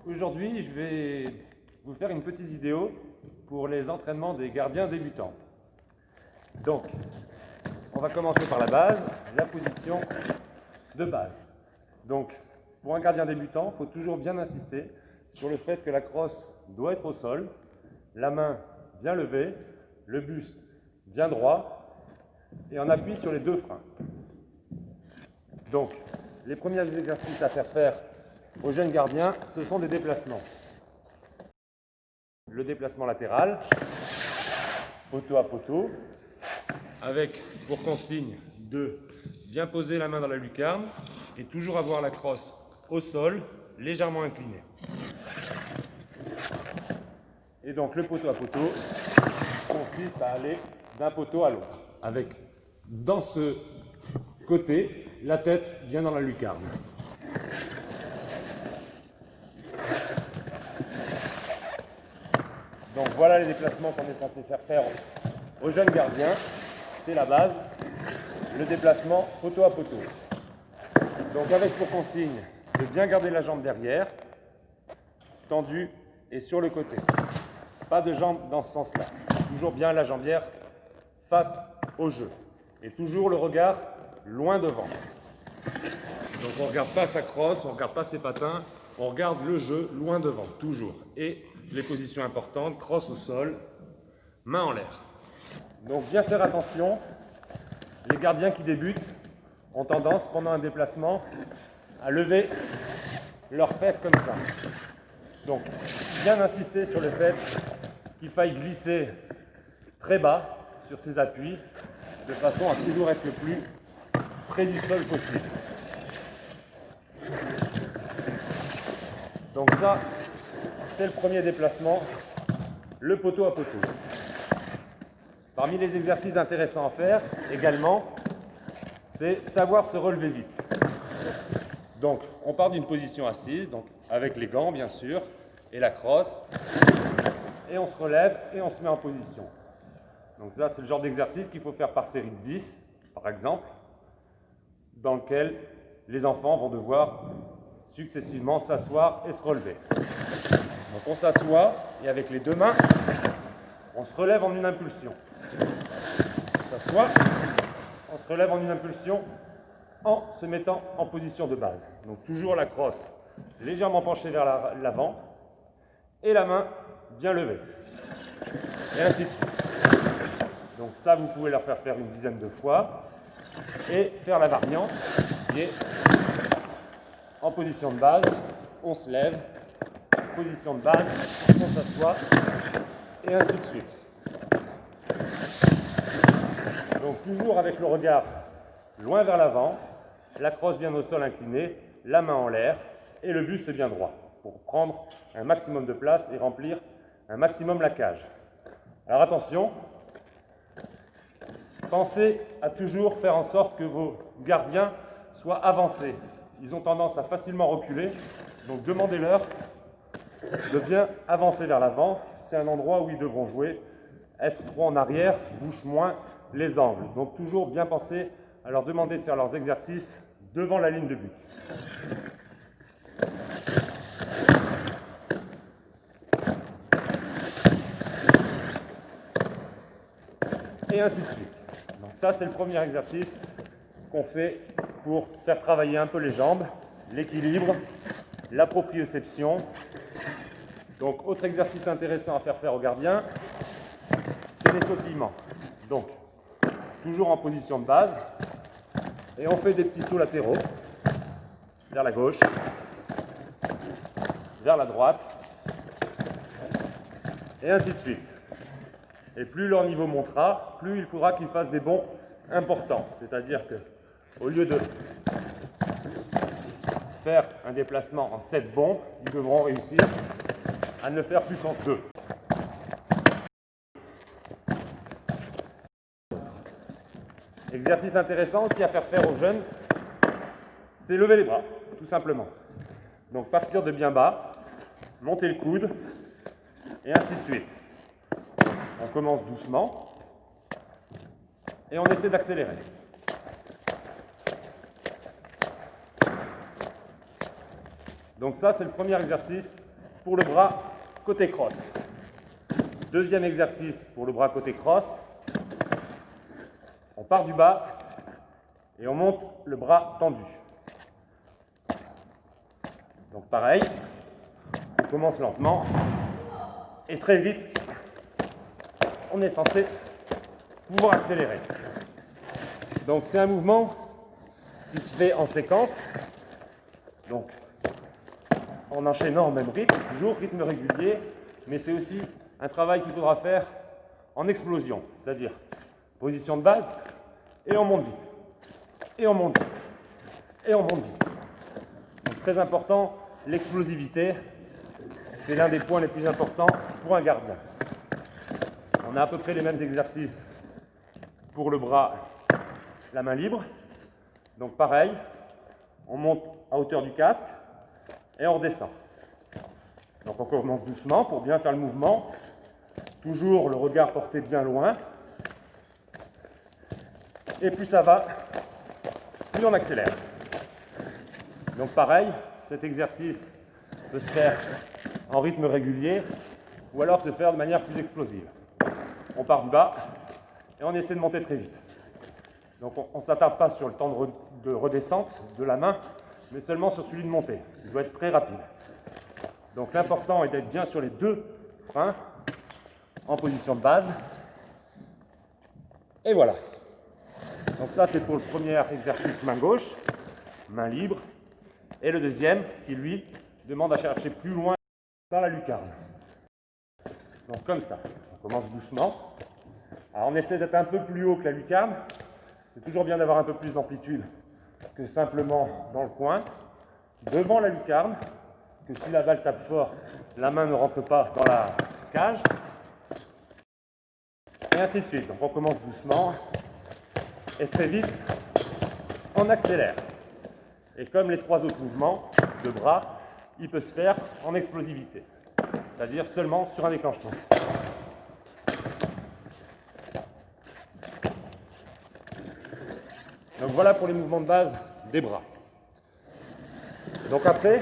Aujourd'hui, je vais vous faire une petite vidéo pour les entraînements des gardiens débutants. Donc, on va commencer par la base, la position de base. Donc, pour un gardien débutant, il faut toujours bien insister sur le fait que la crosse doit être au sol, la main bien levée, le buste bien droit et on appuie sur les deux freins. Donc, les premiers exercices à faire aux jeunes gardiens, ce sont des déplacements. Le déplacement latéral, poteau à poteau, avec pour consigne de bien poser la main dans la lucarne et toujours avoir la crosse au sol, légèrement inclinée. Et donc le poteau à poteau consiste à aller d'un poteau à l'autre, avec dans ce côté la tête bien dans la lucarne. Donc voilà les déplacements qu'on est censé faire aux jeunes gardiens. C'est la base, le déplacement poteau à poteau. Donc avec pour consigne de bien garder la jambe derrière, tendue et sur le côté. Pas de jambe dans ce sens-là. Toujours bien la jambière face au jeu. Et toujours le regard loin devant. Donc on ne regarde pas sa crosse, on ne regarde pas ses patins, on regarde le jeu loin devant, toujours. Et les positions importantes, crosse au sol, main en l'air. Donc bien faire attention, les gardiens qui débutent ont tendance pendant un déplacement à lever leurs fesses comme ça. Donc bien insister sur le fait qu'il faille glisser très bas sur ses appuis de façon à toujours être le plus près du sol possible. Donc ça, c'est le premier déplacement, le poteau à poteau. Parmi les exercices intéressants à faire également, c'est savoir se relever vite. Donc on part d'une position assise, donc avec les gants bien sûr, et la crosse, et on se relève et on se met en position. Donc ça, c'est le genre d'exercice qu'il faut faire par série de 10, par exemple, dans lequel les enfants vont devoir successivement s'asseoir et se relever. Donc on s'assoit et avec les deux mains, on se relève en une impulsion. On s'assoit, on se relève en une impulsion en se mettant en position de base. Donc toujours la crosse légèrement penchée vers l'avant et la main bien levée. Et ainsi de suite. Donc ça, vous pouvez leur faire une dizaine de fois et faire la variante qui est en position de base, on se lève, position de base, on s'assoit et ainsi de suite. Donc toujours avec le regard loin vers l'avant, la crosse bien au sol inclinée, la main en l'air et le buste bien droit pour prendre un maximum de place et remplir un maximum la cage. Alors attention, pensez à toujours faire en sorte que vos gardiens soient avancés. Ils ont tendance à facilement reculer, donc demandez-leur de bien avancer vers l'avant. C'est un endroit où ils devront jouer. Être trop en arrière bouche moins les angles. Donc toujours bien penser à leur demander de faire leurs exercices devant la ligne de but. Et ainsi de suite. Donc ça, c'est le premier exercice qu'on fait pour faire travailler un peu les jambes, l'équilibre, la proprioception. Donc, autre exercice intéressant à faire aux gardiens, c'est les sautillements. Donc, toujours en position de base, et on fait des petits sauts latéraux, vers la gauche, vers la droite, et ainsi de suite. Et plus leur niveau montera, plus il faudra qu'ils fassent des bonds importants. C'est-à-dire que, au lieu de faire un déplacement en 7 bonds, ils devront réussir à ne le faire plus qu'en 2. Exercice intéressant aussi à faire aux jeunes, c'est lever les bras, tout simplement. Donc partir de bien bas, monter le coude, et ainsi de suite. On commence doucement, et on essaie d'accélérer. Donc ça, c'est le premier exercice pour le bras côté cross. Deuxième exercice pour le bras côté cross. On part du bas et on monte le bras tendu. Donc pareil, on commence lentement et très vite, on est censé pouvoir accélérer. Donc c'est un mouvement qui se fait en séquence, donc en enchaînant au même rythme, toujours rythme régulier, mais c'est aussi un travail qu'il faudra faire en explosion, c'est-à-dire position de base, et on monte vite, et on monte vite, et on monte vite. Donc très important, l'explosivité, c'est l'un des points les plus importants pour un gardien. On a à peu près les mêmes exercices pour le bras, la main libre. Donc pareil, on monte à hauteur du casque et on redescend. Donc on commence doucement pour bien faire le mouvement. Toujours le regard porté bien loin. Et plus ça va, plus on accélère. Donc pareil, cet exercice peut se faire en rythme régulier ou alors se faire de manière plus explosive. On part du bas et on essaie de monter très vite. Donc on ne s'attarde pas sur le temps de redescente de la main, mais seulement sur celui de montée. Il doit être très rapide. Donc l'important est d'être bien sur les deux freins en position de base. Et voilà. Donc ça c'est pour le premier exercice main gauche, main libre. Et le deuxième qui lui demande à chercher plus loin dans la lucarne. Donc comme ça, on commence doucement. Alors on essaie d'être un peu plus haut que la lucarne. C'est toujours bien d'avoir un peu plus d'amplitude que simplement dans le coin. Devant la lucarne, que si la balle tape fort, la main ne rentre pas dans la cage. Et ainsi de suite. Donc on commence doucement. Et très vite, on accélère. Et comme les trois autres mouvements de bras, il peut se faire en explosivité. C'est-à-dire seulement sur un déclenchement. Donc voilà pour les mouvements de base des bras. Donc après,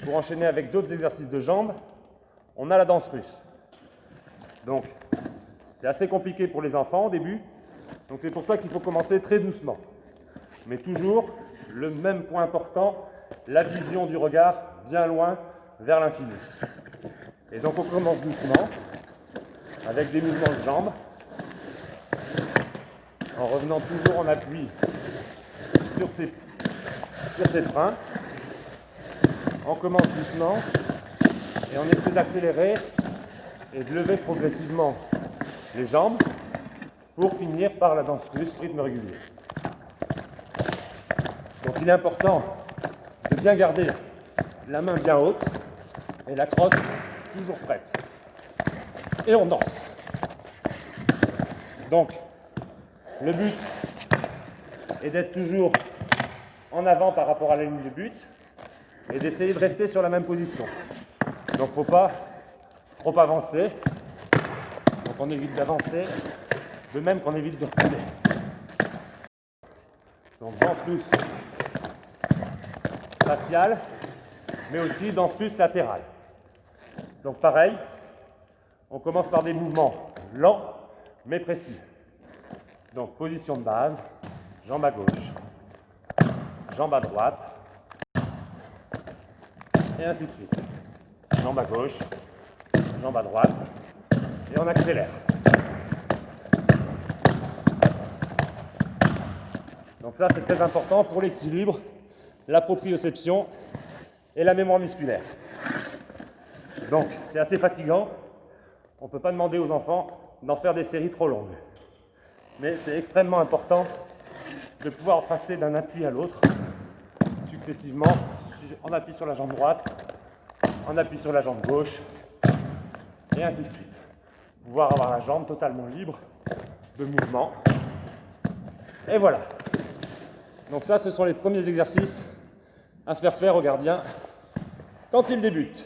pour enchaîner avec d'autres exercices de jambes, on a la danse russe. Donc c'est assez compliqué pour les enfants au début. Donc c'est pour ça qu'il faut commencer très doucement. Mais toujours le même point important, la vision du regard bien loin vers l'infini. Et donc on commence doucement avec des mouvements de jambes, en revenant toujours en appui sur ces freins. On commence doucement et on essaie d'accélérer et de lever progressivement les jambes pour finir par la danse russe, rythme régulier. Donc il est important de bien garder la main bien haute et la crosse toujours prête. Et on danse. Donc le but est d'être toujours en avant par rapport à la ligne de but et d'essayer de rester sur la même position. Donc il ne faut pas trop avancer. Donc on évite d'avancer, de même qu'on évite de reculer. Donc danse russe faciale, mais aussi danse russe latérale. Donc pareil, on commence par des mouvements lents mais précis. Donc position de base, jambe à gauche, jambe à droite, et ainsi de suite. Jambe à gauche, jambe à droite, et on accélère. Donc ça c'est très important pour l'équilibre, la proprioception et la mémoire musculaire. Donc c'est assez fatigant, on ne peut pas demander aux enfants d'en faire des séries trop longues. Mais c'est extrêmement important de pouvoir passer d'un appui à l'autre successivement, en appui sur la jambe droite, en appui sur la jambe gauche, et ainsi de suite. Pouvoir avoir la jambe totalement libre de mouvement. Et voilà. Donc ça, ce sont les premiers exercices à faire au gardien quand il débute.